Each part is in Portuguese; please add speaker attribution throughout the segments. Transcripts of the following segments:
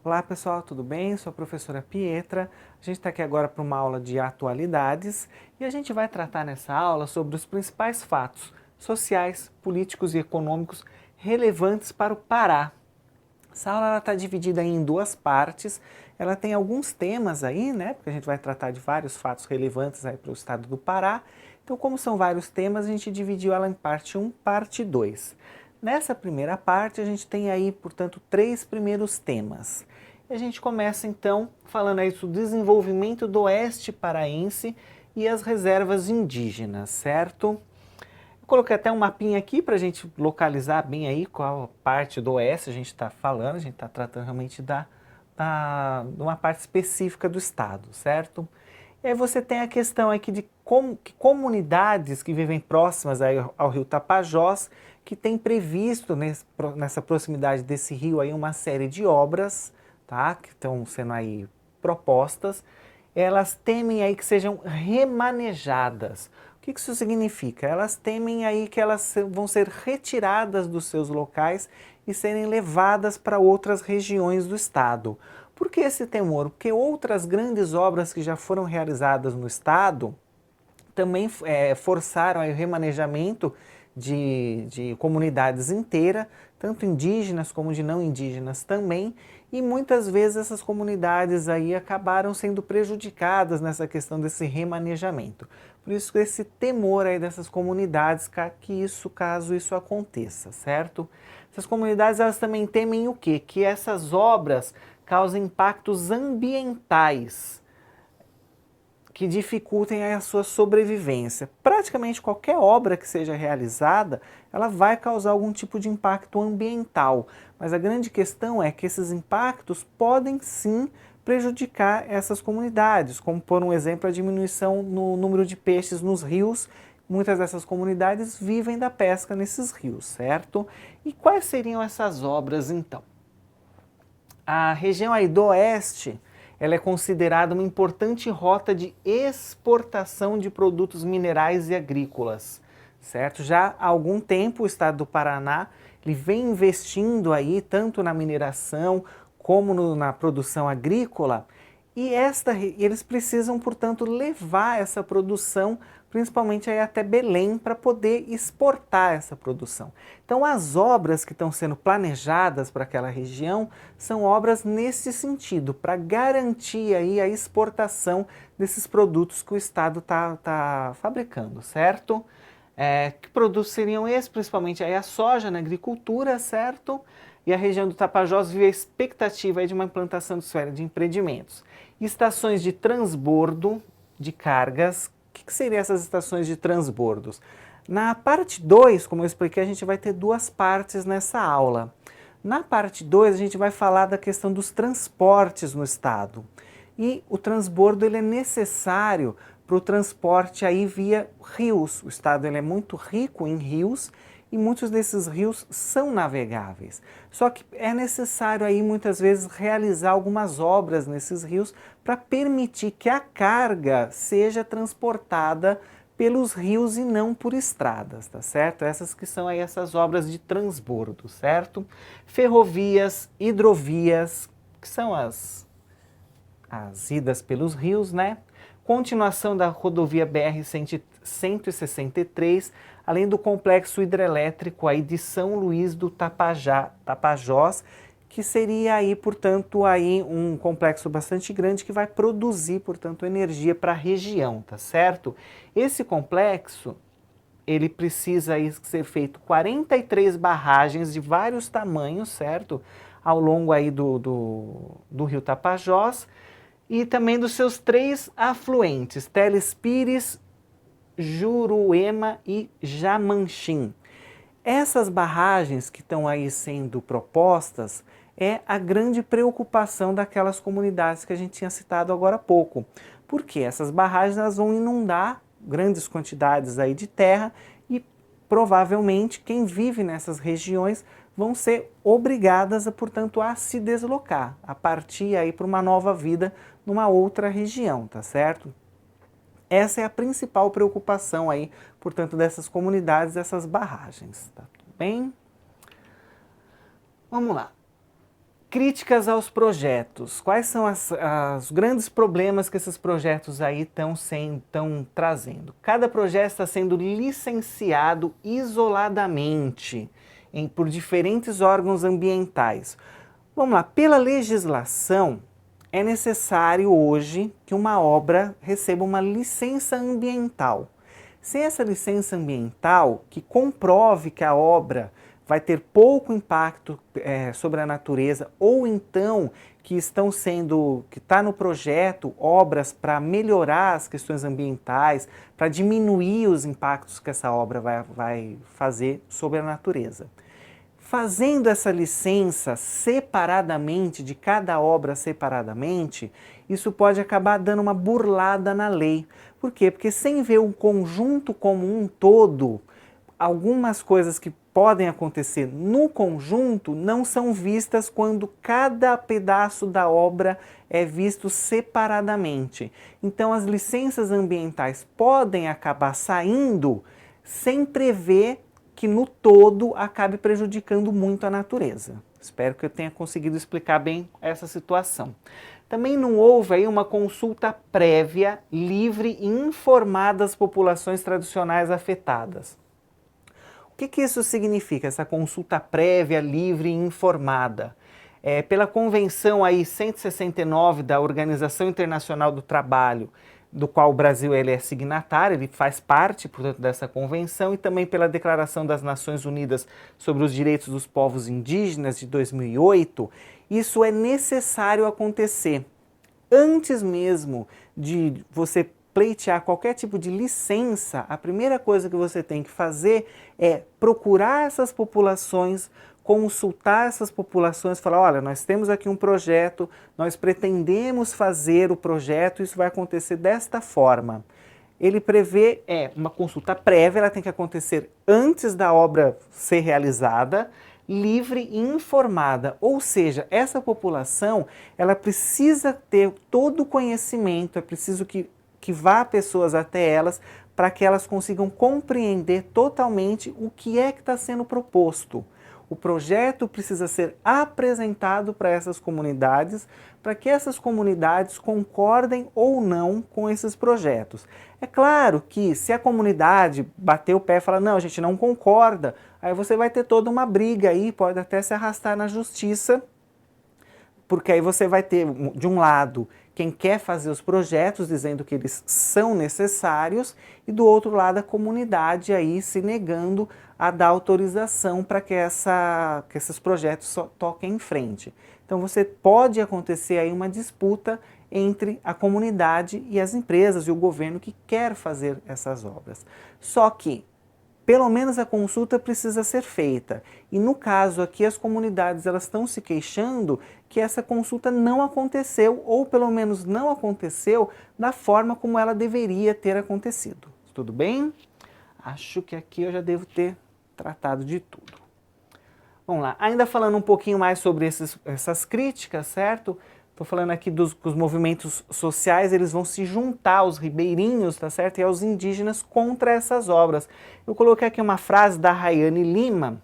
Speaker 1: Olá pessoal, tudo bem? Sou a professora Pietra. A gente está aqui agora para uma aula de atualidades e a gente vai tratar nessa aula sobre os principais fatos sociais, políticos e econômicos relevantes para o Pará. Essa aula está dividida em duas partes. Ela tem alguns temas aí, né? Porque a gente vai tratar de vários fatos relevantes aí para o estado do Pará. Então, como são vários temas, a gente dividiu ela em parte 1, parte 2. Nessa primeira parte, a gente tem aí, portanto, 3 primeiros temas. E a gente começa então falando aí do desenvolvimento do oeste paraense e as reservas indígenas, certo? Eu coloquei até um mapinha aqui para a gente localizar bem aí qual parte do oeste a gente está falando, a gente está tratando realmente de uma parte específica do estado, certo? E aí você tem a questão aqui de que comunidades que vivem próximas aí ao rio Tapajós, que tem previsto nessa proximidade desse rio aí uma série de obras, tá? Que estão sendo aí propostas, elas temem aí que sejam remanejadas. O que isso significa? Elas temem aí que elas vão ser retiradas dos seus locais e serem levadas para outras regiões do estado. Por que esse temor? Porque outras grandes obras que já foram realizadas no estado também forçaram aí o remanejamento de comunidades inteiras, tanto indígenas como de não indígenas também, e muitas vezes essas comunidades aí acabaram sendo prejudicadas nessa questão desse remanejamento. Por isso esse temor aí dessas comunidades caso isso aconteça, certo? Essas comunidades elas também temem o quê? Que essas obras causem impactos ambientais que dificultem a sua sobrevivência. Praticamente qualquer obra que seja realizada, ela vai causar algum tipo de impacto ambiental, mas a grande questão é que esses impactos podem sim prejudicar essas comunidades, como por um exemplo a diminuição no número de peixes nos rios. Muitas dessas comunidades vivem da pesca nesses rios, certo? E quais seriam essas obras então? A região aí do oeste, ela é considerada uma importante rota de exportação de produtos minerais e agrícolas, certo? Já há algum tempo o estado do Paraná ele vem investindo aí tanto na mineração como na produção agrícola e eles precisam, portanto, levar essa produção principalmente aí até Belém para poder exportar essa produção. Então as obras que estão sendo planejadas para aquela região são obras nesse sentido, para garantir aí a exportação desses produtos que o Estado está fabricando, certo? Que produtos seriam esses? Principalmente aí a soja na agricultura, certo? E a região do Tapajós vive a expectativa aí de uma implantação de esfera de empreendimentos. Estações de transbordo de cargas. O que seriam essas estações de transbordos? Na parte 2, como eu expliquei, a gente vai ter duas partes nessa aula. Na parte 2, a gente vai falar da questão dos transportes no estado. E o transbordo ele é necessário para o transporte aí via rios. O estado ele é muito rico em rios e muitos desses rios são navegáveis. Só que é necessário aí muitas vezes realizar algumas obras nesses rios para permitir que a carga seja transportada pelos rios e não por estradas, tá certo? Essas que são aí essas obras de transbordo, certo? Ferrovias, hidrovias, que são as idas pelos rios, né? Continuação da rodovia BR-163, além do complexo hidrelétrico aí de São Luís do Tapajós, que seria aí, portanto, aí um complexo bastante grande que vai produzir, portanto, energia para a região, tá certo? Esse complexo, ele precisa aí ser feito 43 barragens de vários tamanhos, certo? Ao longo aí do rio Tapajós, e também dos seus 3 afluentes, Telespires, Juruema e Jamanchim. Essas barragens que estão aí sendo propostas é a grande preocupação daquelas comunidades que a gente tinha citado agora há pouco. Porque essas barragens elas vão inundar grandes quantidades aí de terra e provavelmente quem vive nessas regiões vão ser obrigadas, portanto, a se deslocar, a partir aí para uma nova vida numa outra região, tá certo? Essa é a principal preocupação aí, portanto, dessas comunidades, dessas barragens, tá tudo bem? Vamos lá. Críticas aos projetos. Quais são os grandes problemas que esses projetos aí estão trazendo? Cada projeto está sendo licenciado isoladamente por diferentes órgãos ambientais. Vamos lá, pela legislação, é necessário hoje que uma obra receba uma licença ambiental. Sem essa licença ambiental, que comprove que a obra vai ter pouco impacto sobre a natureza, ou então que está no projeto obras para melhorar as questões ambientais, para diminuir os impactos que essa obra vai fazer sobre a natureza. Fazendo essa licença separadamente, de cada obra separadamente, isso pode acabar dando uma burlada na lei. Por quê? Porque sem ver o conjunto como um todo, algumas coisas que podem acontecer no conjunto não são vistas quando cada pedaço da obra é visto separadamente. Então as licenças ambientais podem acabar saindo sem prever que no todo acabe prejudicando muito a natureza. Espero que eu tenha conseguido explicar bem essa situação. Também não houve aí uma consulta prévia, livre e informada das populações tradicionais afetadas. O que isso significa, essa consulta prévia, livre e informada? Pela Convenção aí 169 da Organização Internacional do Trabalho, do qual o Brasil ele é signatário, ele faz parte, portanto, dessa convenção, e também pela Declaração das Nações Unidas sobre os Direitos dos Povos Indígenas de 2008, isso é necessário acontecer. Antes mesmo de você pleitear qualquer tipo de licença, a primeira coisa que você tem que fazer é procurar essas populações, consultar essas populações, falar, olha, nós temos aqui um projeto, nós pretendemos fazer o projeto, isso vai acontecer desta forma. Ele prevê uma consulta prévia, ela tem que acontecer antes da obra ser realizada, livre e informada, ou seja, essa população, ela precisa ter todo o conhecimento, é preciso que vá pessoas até elas para que elas consigam compreender totalmente o que é que está sendo proposto. O projeto precisa ser apresentado para essas comunidades, para que essas comunidades concordem ou não com esses projetos. É claro que se a comunidade bater o pé e falar, não, a gente não concorda, aí você vai ter toda uma briga aí, pode até se arrastar na justiça, porque aí você vai ter, de um lado, quem quer fazer os projetos dizendo que eles são necessários e do outro lado a comunidade aí se negando a dar autorização para que esses projetos toquem em frente. Então você pode acontecer aí uma disputa entre a comunidade e as empresas e o governo que quer fazer essas obras. Só que pelo menos a consulta precisa ser feita. E no caso aqui, as comunidades elas estão se queixando que essa consulta não aconteceu, ou pelo menos não aconteceu da forma como ela deveria ter acontecido. Tudo bem? Acho que aqui eu já devo ter tratado de tudo. Vamos lá, ainda falando um pouquinho mais sobre essas críticas, certo? Estou falando aqui que os movimentos sociais, eles vão se juntar aos ribeirinhos, tá certo? E aos indígenas contra essas obras. Eu coloquei aqui uma frase da Rayane Lima,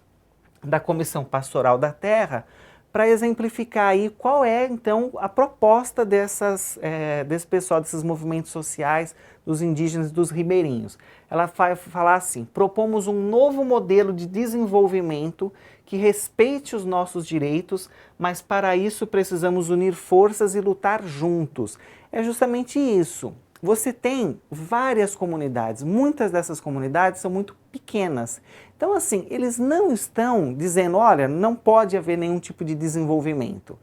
Speaker 1: da Comissão Pastoral da Terra, para exemplificar aí qual é, então, a proposta desse pessoal, desses movimentos sociais, dos indígenas e dos ribeirinhos. Ela vai falar assim, propomos um novo modelo de desenvolvimento que respeite os nossos direitos, mas para isso precisamos unir forças e lutar juntos. É justamente isso. Você tem várias comunidades, muitas dessas comunidades são muito pequenas. Então, assim, eles não estão dizendo, olha, não pode haver nenhum tipo de desenvolvimento.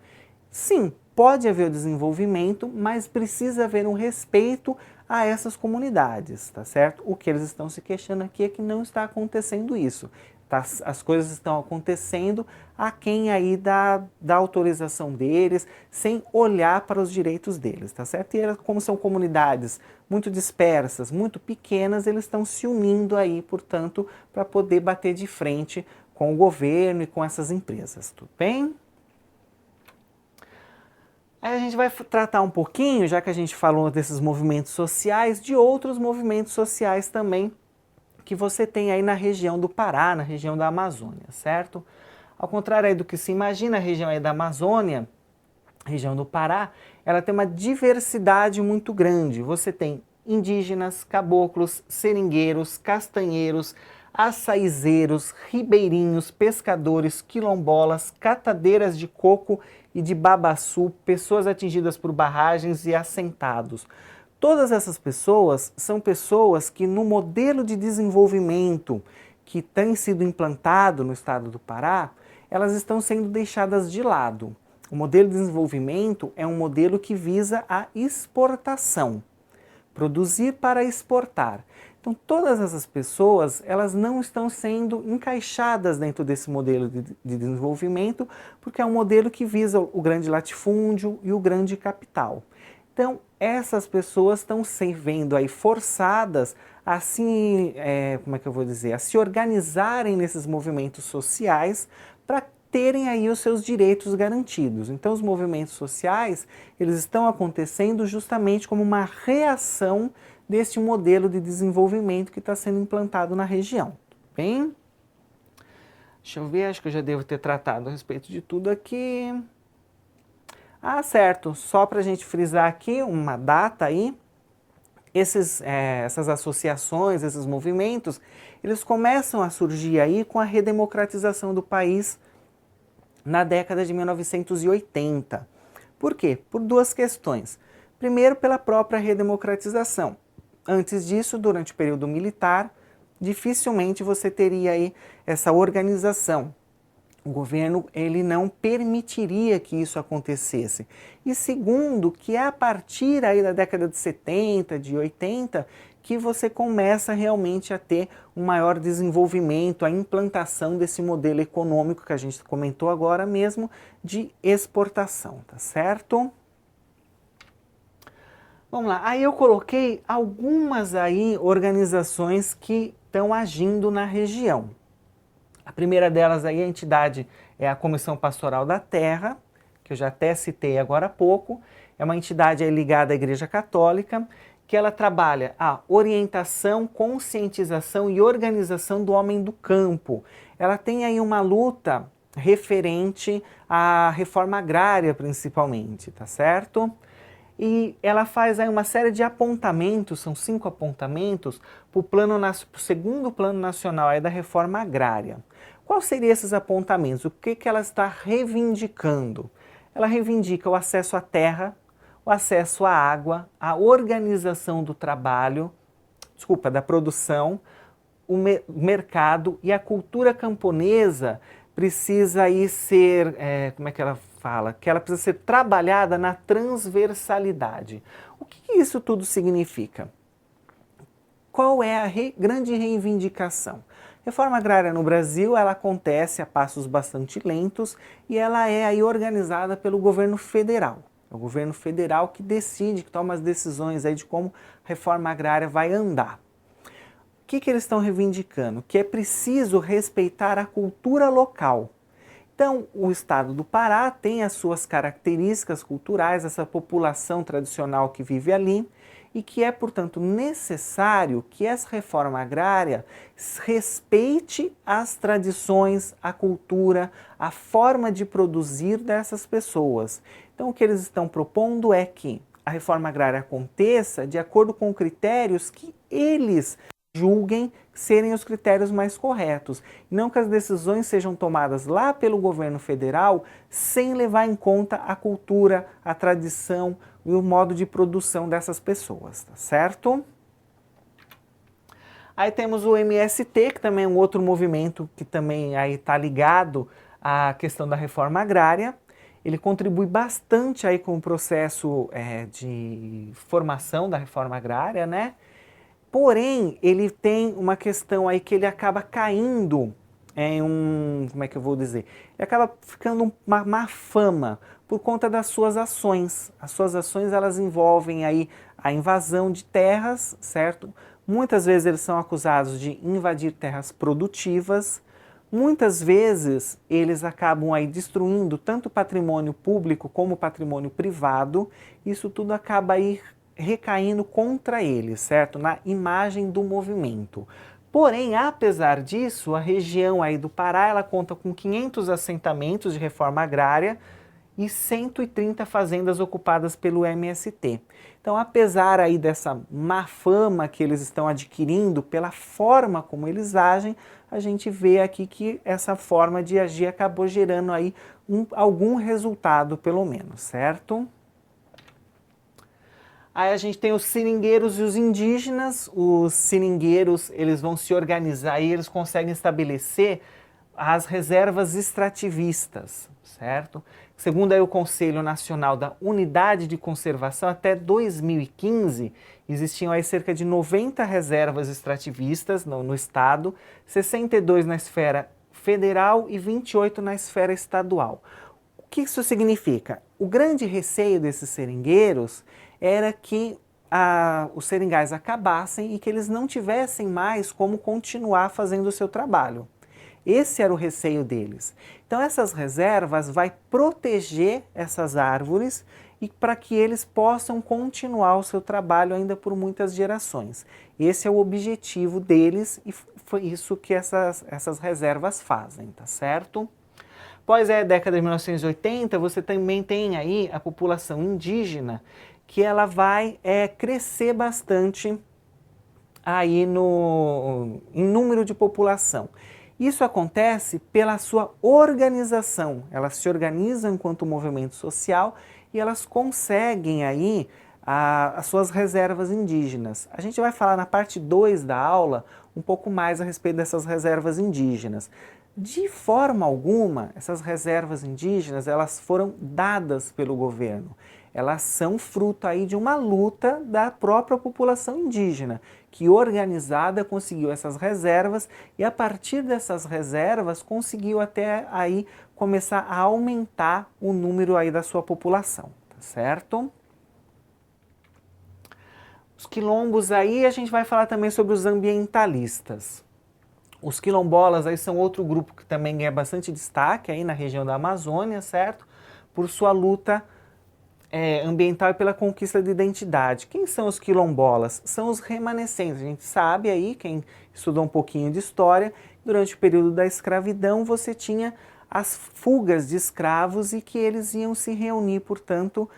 Speaker 1: Sim, pode haver o desenvolvimento, mas precisa haver um respeito a essas comunidades, tá certo? O que eles estão se queixando aqui é que não está acontecendo isso. Tá? As coisas estão acontecendo a quem aí dá autorização deles, sem olhar para os direitos deles, tá certo? E como são comunidades muito dispersas, muito pequenas, eles estão se unindo aí, portanto, para poder bater de frente com o governo e com essas empresas, tudo bem? Aí a gente vai tratar um pouquinho, já que a gente falou desses movimentos sociais, de outros movimentos sociais também que você tem aí na região do Pará, na região da Amazônia, certo? Ao contrário aí do que se imagina, a região aí da Amazônia, região do Pará, ela tem uma diversidade muito grande. Você tem indígenas, caboclos, seringueiros, castanheiros, açaizeiros, ribeirinhos, pescadores, quilombolas, catadeiras de coco e de babaçu, pessoas atingidas por barragens e assentados. Todas essas pessoas são pessoas que no modelo de desenvolvimento que tem sido implantado no estado do Pará, elas estão sendo deixadas de lado. O modelo de desenvolvimento é um modelo que visa a exportação, produzir para exportar. Então, todas essas pessoas, elas não estão sendo encaixadas dentro desse modelo de desenvolvimento, porque é um modelo que visa o grande latifúndio e o grande capital. Então, essas pessoas estão se vendo aí forçadas a se, a se organizarem nesses movimentos sociais para terem aí os seus direitos garantidos. Então, os movimentos sociais, eles estão acontecendo justamente como uma reação deste modelo de desenvolvimento que está sendo implantado na região. Bem, deixa eu ver, acho que eu já devo ter tratado a respeito de tudo aqui. Ah, certo, só para a gente frisar aqui uma data aí, essas associações, esses movimentos, eles começam a surgir aí com a redemocratização do país na década de 1980. Por quê? Por duas questões. Primeiro, pela própria redemocratização. Antes disso, durante o período militar, dificilmente você teria aí essa organização. O governo ele não permitiria que isso acontecesse. E segundo, que é a partir aí da década de 70, de 80, que você começa realmente a ter um maior desenvolvimento, a implantação desse modelo econômico que a gente comentou agora mesmo, de exportação, tá certo? Vamos lá, aí eu coloquei algumas aí organizações que estão agindo na região. A primeira delas aí, a entidade é a Comissão Pastoral da Terra, que eu já até citei agora há pouco. É uma entidade aí ligada à Igreja Católica, que ela trabalha a orientação, conscientização e organização do homem do campo. Ela tem aí uma luta referente à reforma agrária, principalmente, tá certo? E ela faz aí uma série de apontamentos, são 5 apontamentos, para o segundo plano nacional aí da reforma agrária. Quais seriam esses apontamentos? O que ela está reivindicando? Ela reivindica o acesso à terra, o acesso à água, a organização do trabalho, da produção, o mercado e a cultura camponesa precisa aí ser, como é que ela fala? Que ela precisa ser trabalhada na transversalidade. O que isso tudo significa? Qual é a grande reivindicação? Reforma agrária no Brasil, ela acontece a passos bastante lentos e ela é aí organizada pelo governo federal. É o governo federal que decide, que toma as decisões aí de como a reforma agrária vai andar. O que eles estão reivindicando? Que é preciso respeitar a cultura local. Então, o estado do Pará tem as suas características culturais, essa população tradicional que vive ali, e que é, portanto, necessário que essa reforma agrária respeite as tradições, a cultura, a forma de produzir dessas pessoas. Então, o que eles estão propondo é que a reforma agrária aconteça de acordo com critérios que eles julguem serem os critérios mais corretos, não que as decisões sejam tomadas lá pelo governo federal sem levar em conta a cultura, a tradição e o modo de produção dessas pessoas, tá certo? Aí temos o MST, que também é um outro movimento que também aí está ligado à questão da reforma agrária. Ele contribui bastante aí com o processo de formação da reforma agrária, né? Porém, ele tem uma questão aí que ele acaba caindo em como é que eu vou dizer? Ele acaba ficando uma má fama por conta das suas ações. As suas ações, elas envolvem aí a invasão de terras, certo? Muitas vezes eles são acusados de invadir terras produtivas. Muitas vezes eles acabam aí destruindo tanto o patrimônio público como o patrimônio privado. Isso tudo acaba aí recaindo contra ele, certo? Na imagem do movimento. Porém, apesar disso, a região aí do Pará, ela conta com 500 assentamentos de reforma agrária e 130 fazendas ocupadas pelo MST. Então, apesar aí dessa má fama que eles estão adquirindo pela forma como eles agem, a gente vê aqui que essa forma de agir acabou gerando aí algum resultado, pelo menos, certo? Aí a gente tem os seringueiros e os indígenas. Os seringueiros, eles vão se organizar e eles conseguem estabelecer as reservas extrativistas, certo? Segundo aí o Conselho Nacional da Unidade de Conservação, até 2015, existiam aí cerca de 90 reservas extrativistas no estado, 62 na esfera federal e 28 na esfera estadual. O que isso significa? O grande receio desses seringueiros era que os seringais acabassem e que eles não tivessem mais como continuar fazendo o seu trabalho. Esse era o receio deles. Então essas reservas vai proteger essas árvores e para que eles possam continuar o seu trabalho ainda por muitas gerações. Esse é o objetivo deles e foi isso que essas reservas fazem, tá certo? Após a década de 1980, você também tem aí a população indígena, que ela vai crescer bastante aí em número de população. Isso acontece pela sua organização. Elas se organizam enquanto movimento social e elas conseguem aí as suas reservas indígenas. A gente vai falar na parte 2 da aula um pouco mais a respeito dessas reservas indígenas. De forma alguma, essas reservas indígenas, elas foram dadas pelo governo. Elas são fruto aí de uma luta da própria população indígena, que organizada conseguiu essas reservas e a partir dessas reservas conseguiu até aí começar a aumentar o número aí da sua população, tá certo? Os quilombos aí, a gente vai falar também sobre os ambientalistas. Os quilombolas aí são outro grupo que também ganha bastante destaque aí na região da Amazônia, certo? Por sua luta ambiental e pela conquista de identidade. Quem são os quilombolas? São os remanescentes. A gente sabe aí, quem estudou um pouquinho de história, durante o período da escravidão você tinha as fugas de escravos e que eles iam se reunir, portanto,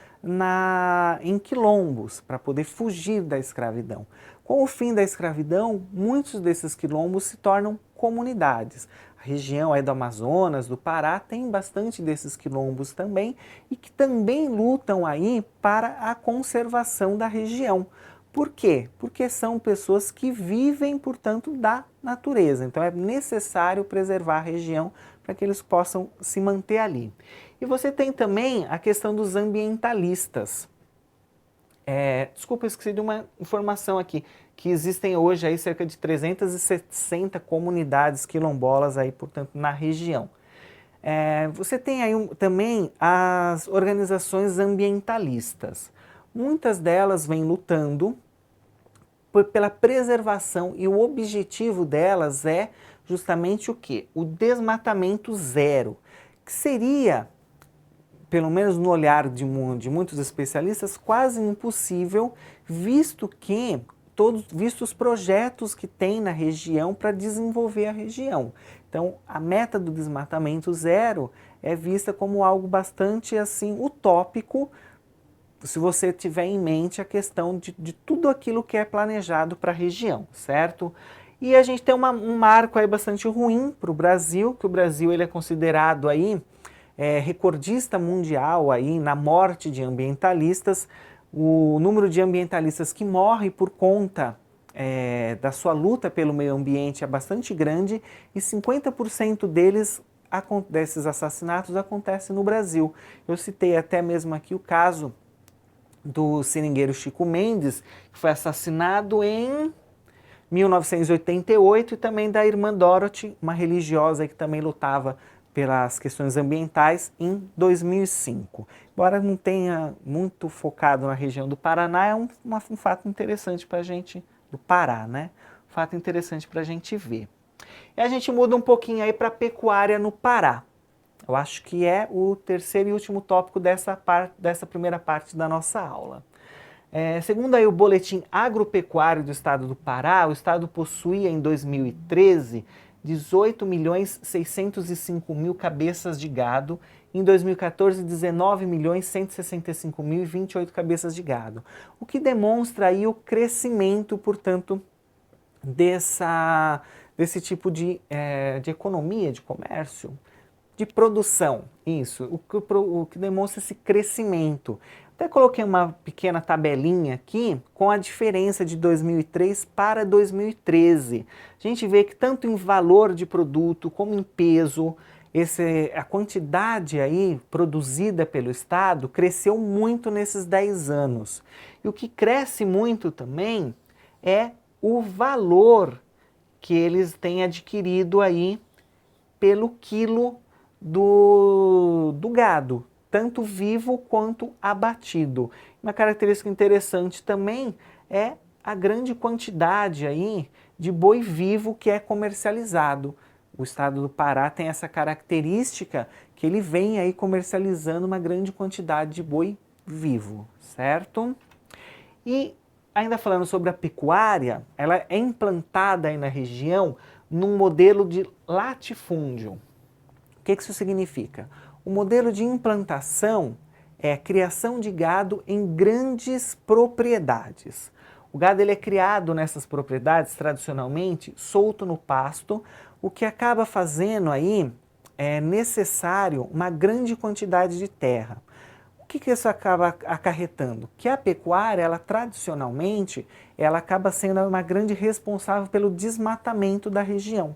Speaker 1: em quilombos para poder fugir da escravidão. Com o fim da escravidão, muitos desses quilombos se tornam comunidades. A região aí do Amazonas, do Pará, tem bastante desses quilombos também e que também lutam aí para a conservação da região. Por quê? Porque são pessoas que vivem, portanto, da natureza. Então é necessário preservar a região para que eles possam se manter ali. E você tem também a questão dos ambientalistas. Desculpa, eu esqueci de uma informação aqui, que existem hoje aí cerca de 360 comunidades quilombolas aí, portanto, na região. Você tem aí também as organizações ambientalistas. Muitas delas vêm lutando pela preservação e o objetivo delas é justamente o quê? O desmatamento zero, que seria, pelo menos no olhar de muitos especialistas, quase impossível, visto os projetos que tem na região para desenvolver a região. Então, a meta do desmatamento zero é vista como algo bastante assim utópico, se você tiver em mente a questão de tudo aquilo que é planejado para a região, certo? E a gente tem um marco aí bastante ruim para o Brasil, que o Brasil ele é considerado aí recordista mundial aí na morte de ambientalistas. O número de ambientalistas que morre por conta da sua luta pelo meio ambiente é bastante grande e 50% desses assassinatos acontecem no Brasil. Eu citei até mesmo aqui o caso do seringueiro Chico Mendes, que foi assassinado em 1988, e também da irmã Dorothy, uma religiosa que também lutava pelas questões ambientais, em 2005. Embora não tenha muito focado na região do Paraná, é um fato interessante para a gente, do Pará, né? Um fato interessante para a gente ver. E a gente muda um pouquinho aí para a pecuária no Pará. Eu acho que é o terceiro e último tópico dessa primeira parte da nossa aula. Segundo aí o Boletim Agropecuário do Estado do Pará, o Estado possuía em 2013 18.605.000 cabeças de gado, em 2014 19.165.028 cabeças de gado, o que demonstra aí o crescimento, portanto, desse tipo de economia, de comércio, de produção, isso, o que demonstra esse crescimento. Até coloquei uma pequena tabelinha aqui com a diferença de 2003 para 2013. A gente vê que tanto em valor de produto como em peso, a quantidade aí produzida pelo Estado cresceu muito nesses 10 anos. E o que cresce muito também é o valor que eles têm adquirido aí pelo quilo do gado, tanto vivo quanto abatido. Uma característica interessante também é a grande quantidade aí de boi vivo que é comercializado. O estado do Pará tem essa característica que ele vem aí comercializando uma grande quantidade de boi vivo, certo? E ainda falando sobre a pecuária, ela é implantada aí na região num modelo de latifúndio. O que isso significa? O modelo de implantação é a criação de gado em grandes propriedades. O gado ele é criado nessas propriedades, tradicionalmente, solto no pasto, o que acaba fazendo aí é necessário uma grande quantidade de terra. O que isso acaba acarretando? Que a pecuária, ela tradicionalmente, ela acaba sendo uma grande responsável pelo desmatamento da região.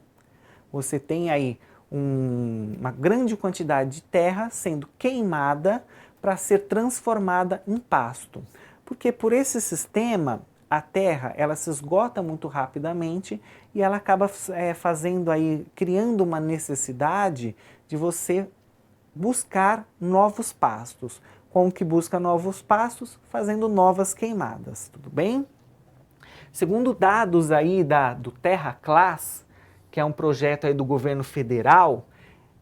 Speaker 1: Você tem aí uma grande quantidade de terra sendo queimada para ser transformada em pasto. Porque por esse sistema, a terra ela se esgota muito rapidamente e ela acaba fazendo aí, criando uma necessidade de você buscar novos pastos. Como que busca novos pastos? Fazendo novas queimadas, tudo bem? Segundo dados aí do Terra Class, que é um projeto aí do governo federal,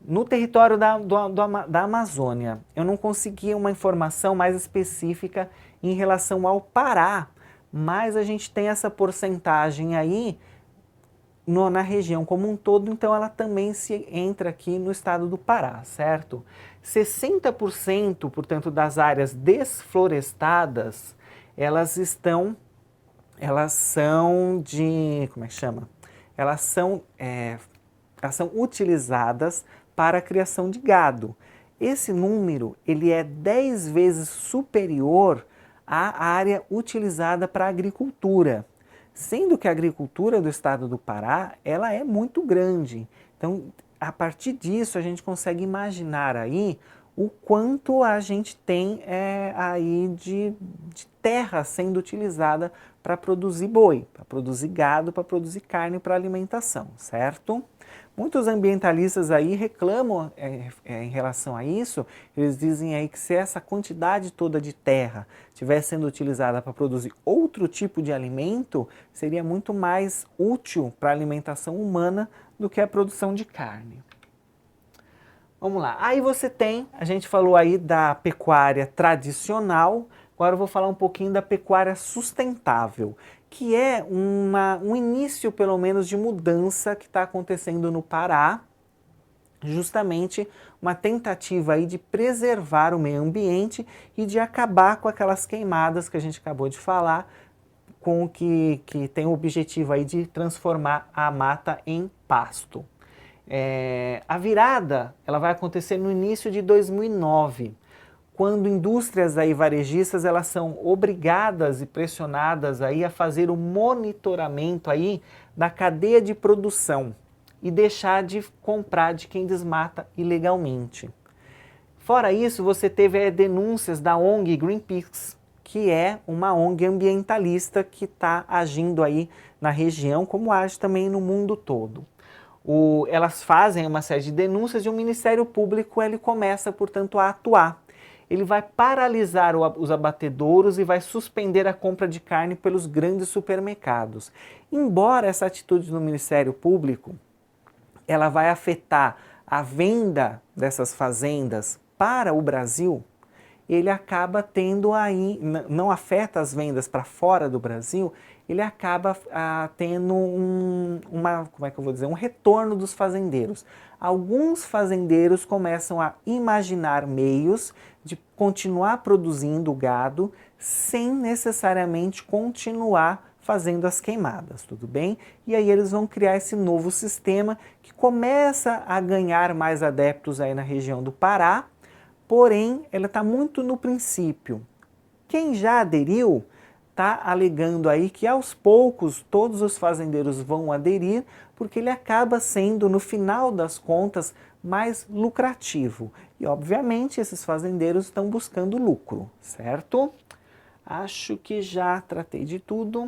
Speaker 1: no território da Amazônia, eu não consegui uma informação mais específica em relação ao Pará, mas a gente tem essa porcentagem aí na região como um todo, então ela também se entra aqui no estado do Pará, certo? 60%, portanto, das áreas desflorestadas, elas são de, como é que chama? Elas são utilizadas para a criação de gado. Esse número ele é 10 vezes superior à área utilizada para a agricultura, sendo que a agricultura do estado do Pará ela é muito grande. Então, a partir disso, a gente consegue imaginar aí o quanto a gente tem aí de terra sendo utilizada para produzir boi, para produzir gado, para produzir carne para alimentação, certo? Muitos ambientalistas aí reclamam em relação a isso, eles dizem aí que se essa quantidade toda de terra estivesse sendo utilizada para produzir outro tipo de alimento, seria muito mais útil para a alimentação humana do que a produção de carne. Vamos lá, aí a gente falou aí da pecuária tradicional, agora eu vou falar um pouquinho da pecuária sustentável, que é um início, pelo menos, de mudança que está acontecendo no Pará, justamente uma tentativa aí de preservar o meio ambiente e de acabar com aquelas queimadas que a gente acabou de falar, com que tem o objetivo aí de transformar a mata em pasto. A virada ela vai acontecer no início de 2009, quando indústrias aí varejistas elas são obrigadas e pressionadas aí a fazer o monitoramento aí da cadeia de produção e deixar de comprar de quem desmata ilegalmente. Fora isso, você teve denúncias da ONG Greenpeace, que é uma ONG ambientalista que está agindo aí na região, como age também no mundo todo. Elas fazem uma série de denúncias e o Ministério Público ele começa, portanto, a atuar. Ele vai paralisar os abatedouros e vai suspender a compra de carne pelos grandes supermercados. Embora essa atitude do Ministério Público ela vai afetar a venda dessas fazendas para o Brasil, ele acaba tendo aí, não afeta as vendas para fora do Brasil, ele acaba tendo como é que eu vou dizer, um retorno dos fazendeiros. Alguns fazendeiros começam a imaginar meios de continuar produzindo gado sem necessariamente continuar fazendo as queimadas, tudo bem? E aí eles vão criar esse novo sistema que começa a ganhar mais adeptos aí na região do Pará, porém ela está muito no princípio. Quem já aderiu está alegando aí que aos poucos todos os fazendeiros vão aderir, porque ele acaba sendo, no final das contas, mais lucrativo. E obviamente esses fazendeiros estão buscando lucro, certo? Acho que já tratei de tudo.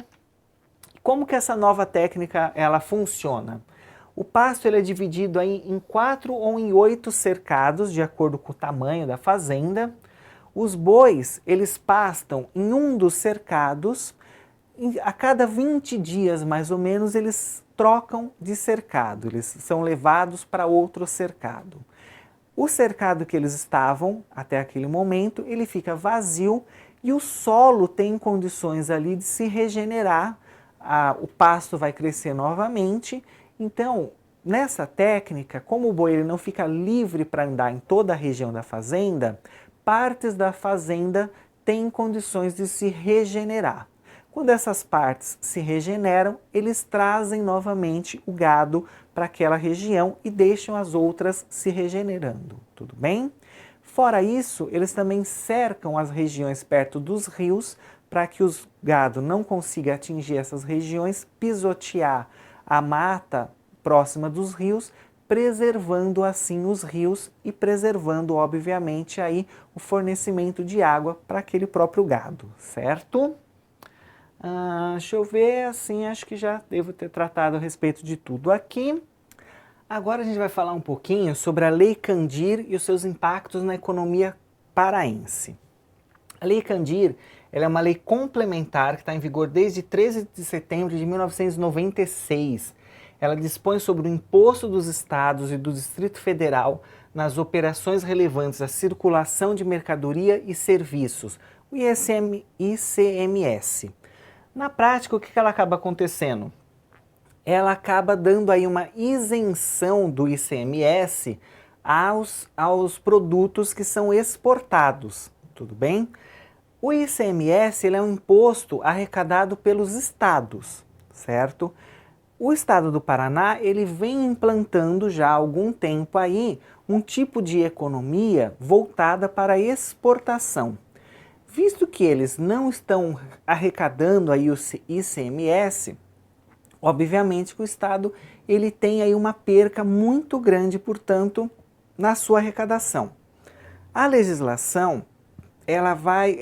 Speaker 1: Como que essa nova técnica ela funciona? O pasto ele é dividido aí em 4 ou em 8 cercados, de acordo com o tamanho da fazenda. Os bois, eles pastam em um dos cercados, a cada 20 dias mais ou menos eles trocam de cercado, eles são levados para outro cercado. O cercado que eles estavam até aquele momento, ele fica vazio e o solo tem condições ali de se regenerar, o pasto vai crescer novamente. Então, nessa técnica, como o boi ele não fica livre para andar em toda a região da fazenda, partes da fazenda têm condições de se regenerar. Quando essas partes se regeneram, eles trazem novamente o gado para aquela região e deixam as outras se regenerando, tudo bem? Fora isso, eles também cercam as regiões perto dos rios para que os gado não consiga atingir essas regiões, pisotear a mata próxima dos rios, preservando assim os rios e preservando, obviamente, aí o fornecimento de água para aquele próprio gado, certo? Deixa eu ver, assim, acho que já devo ter tratado a respeito de tudo aqui. Agora a gente vai falar um pouquinho sobre a Lei Candir e os seus impactos na economia paraense. A Lei Candir ela é uma lei complementar que está em vigor desde 13 de setembro de 1996. Ela dispõe sobre o imposto dos estados e do Distrito Federal nas operações relevantes à circulação de mercadoria e serviços, o ICMS. Na prática, o que ela acaba acontecendo? Ela acaba dando aí uma isenção do ICMS aos produtos que são exportados, tudo bem? O ICMS ele é um imposto arrecadado pelos estados, certo? O estado do Paraná ele vem implantando já há algum tempo aí um tipo de economia voltada para a exportação. Visto que eles não estão arrecadando aí o ICMS, obviamente que o estado ele tem aí uma perca muito grande, portanto, na sua arrecadação. A legislação ela vai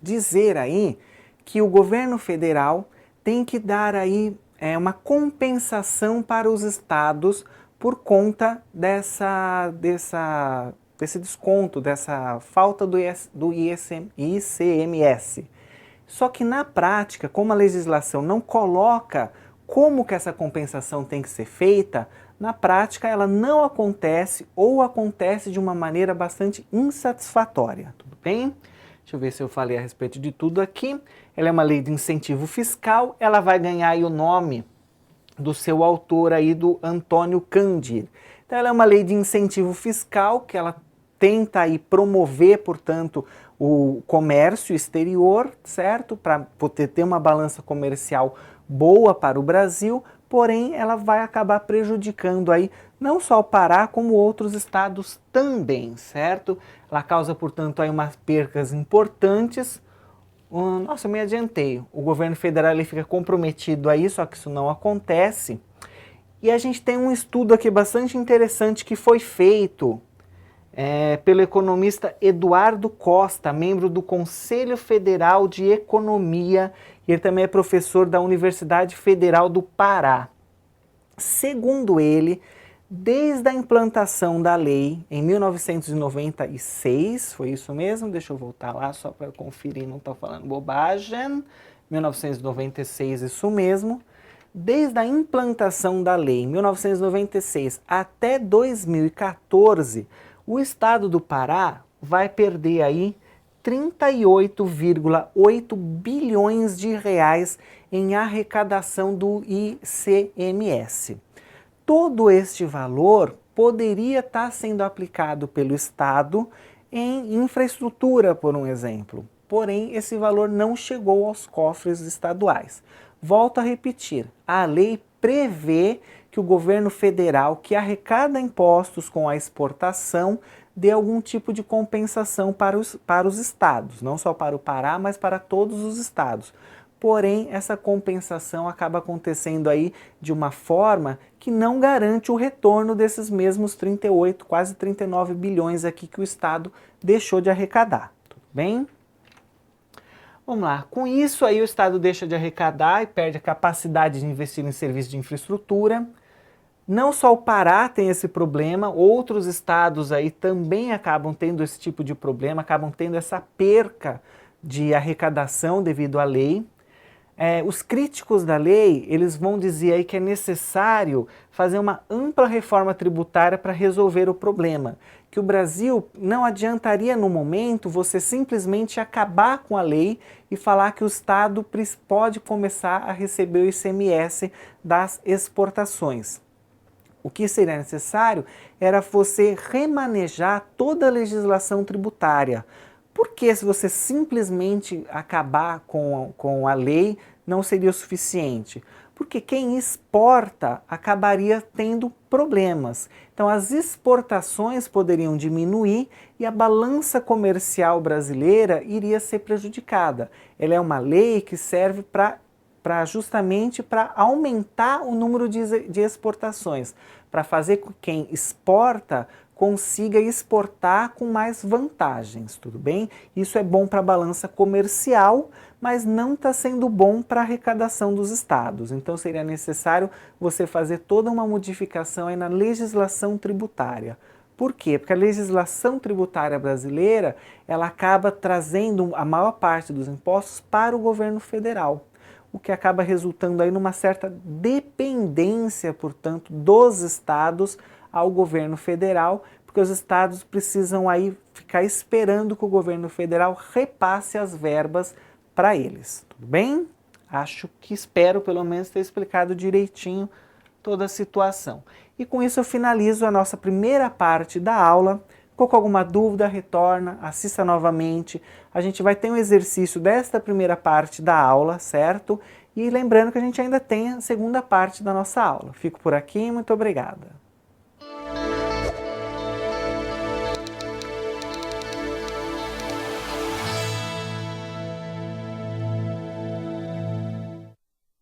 Speaker 1: dizer aí que o governo federal tem que dar aí uma compensação para os estados por conta desse desconto, dessa falta do ICMS. Só que na prática, como a legislação não coloca como que essa compensação tem que ser feita, na prática ela não acontece ou acontece de uma maneira bastante insatisfatória, tudo bem? Deixa eu ver se eu falei a respeito de tudo aqui. Ela é uma lei de incentivo fiscal, ela vai ganhar aí o nome do seu autor aí, do Antônio Candir. Então ela é uma lei de incentivo fiscal que ela tenta aí promover, portanto, o comércio exterior, certo? Para poder ter uma balança comercial boa para o Brasil, porém ela vai acabar prejudicando aí não só o Pará, como outros estados também, certo? Ela causa, portanto, aí umas percas importantes. Nossa, eu me adiantei. O governo federal ele fica comprometido a isso, só que isso não acontece. E a gente tem um estudo aqui bastante interessante que foi feito pelo economista Eduardo Costa, membro do Conselho Federal de Economia, e ele também é professor da Universidade Federal do Pará. Segundo ele, desde a implantação da lei em 1996, foi isso mesmo? Deixa eu voltar lá só para eu conferir, não estou falando bobagem. 1996, isso mesmo. Desde a implantação da lei em 1996 até 2014, o estado do Pará vai perder aí 38,8 bilhões de reais em arrecadação do ICMS. Todo este valor poderia estar sendo aplicado pelo Estado em infraestrutura, por um exemplo. Porém, esse valor não chegou aos cofres estaduais. Volto a repetir, a lei prevê que o governo federal, que arrecada impostos com a exportação, dê algum tipo de compensação para os estados, não só para o Pará, mas para todos os estados. Porém, essa compensação acaba acontecendo aí de uma forma que não garante o retorno desses mesmos 38, quase 39 bilhões aqui que o Estado deixou de arrecadar. Tudo bem? Vamos lá, com isso aí o Estado deixa de arrecadar e perde a capacidade de investir em serviços de infraestrutura. Não só o Pará tem esse problema, outros estados aí também acabam tendo esse tipo de problema, acabam tendo essa perca de arrecadação devido à lei. Os críticos da lei, eles vão dizer aí que é necessário fazer uma ampla reforma tributária para resolver o problema. Que o Brasil não adiantaria no momento você simplesmente acabar com a lei e falar que o Estado pode começar a receber o ICMS das exportações. O que seria necessário era você remanejar toda a legislação tributária. Porque se você simplesmente acabar com a lei, não seria o suficiente? Porque quem exporta acabaria tendo problemas. Então as exportações poderiam diminuir e a balança comercial brasileira iria ser prejudicada. Ela é uma lei que serve justamente para aumentar o número de exportações, para fazer com que quem exporta consiga exportar com mais vantagens, tudo bem? Isso é bom para a balança comercial, mas não está sendo bom para a arrecadação dos estados. Então seria necessário você fazer toda uma modificação aí na legislação tributária. Por quê? Porque a legislação tributária brasileira, ela acaba trazendo a maior parte dos impostos para o governo federal, o que acaba resultando aí numa certa dependência, portanto, dos estados ao governo federal, porque os estados precisam aí ficar esperando que o governo federal repasse as verbas para eles. Tudo bem? Espero pelo menos ter explicado direitinho toda a situação. E com isso eu finalizo a nossa primeira parte da aula. Ficou com alguma dúvida, retorna, assista novamente. A gente vai ter um exercício desta primeira parte da aula, certo? E lembrando que a gente ainda tem a segunda parte da nossa aula. Fico por aqui, muito obrigada.